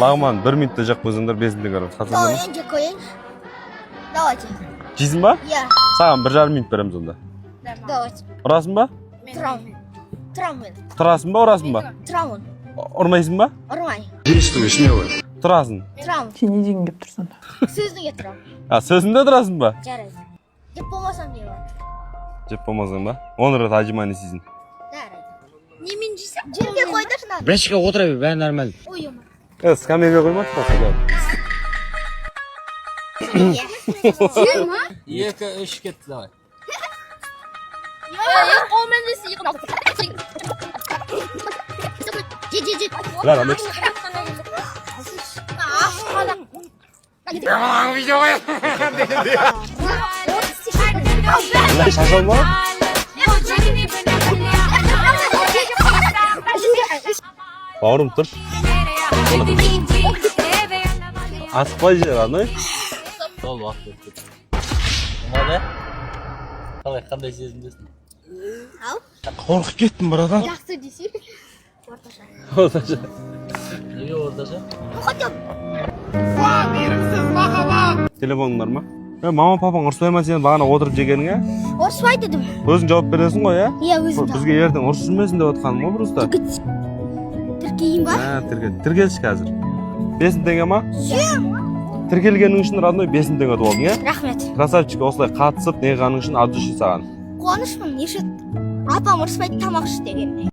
Lağman 1 minutda jaq qo'ysanlar 5 ming tenge. Давай, Qasam. önce koyayım. Давайте. Jiysinmi? Ya. Sağam 1,5 minut beramiz onda. Давайте. Urasınmi? Травмын. Травмын. Turasınmi, urasınmi? Травмын. Urmaysınmi? Urmay. Действуй смело. Turasın. Травмын. Сен не дегің келіп тұр сонда? Сөзді кетірам. Ha, sözünde turasınmi? Жарайды. Деп болмасам не бар? Jep bolmasang ba? 10 rет ajimani sizin. Жарайды. Немен жейсің? Жерге қойдыршы надо. Брешка отыра бер, бәрі нормально. Ой, ема. Скамейга qo'ymoqchi bo'lsa. Сен ма? 2-3 ketdi, давай. Ол мен десе иығын алды. Же. Lan Ahmet. Lan şaşalma. Bağırım dur. Asıqpay jer аны. Сол уақыт өтті. Болмады? Қалай, қандай сезімдесің? Ау. Qorqib ketdim biradan. Жақсы десе. Орташа. O'rtacha. Неге орташа? Хотя Telefonun var mı? Mama papang ұрыспай ма сен бағана отырып жегеніңе? ұрыспай дедім. Өзің жауап бересің ғой, иә? Иә, өзім жауап. Бізге ертең ұрыс жүрмесін деп отқаным ғой просто. Тіркейін ба? Тіркелші қазір. 5 теңге ма? Тіркелгенің үшін родной 5 теңге ұтып алдың, иә? Рахмет. Красавчик, осылай қатысып неғаның үшін от души саған. Қуанышпын, неше апам ұрыспайды тамақ іш деген.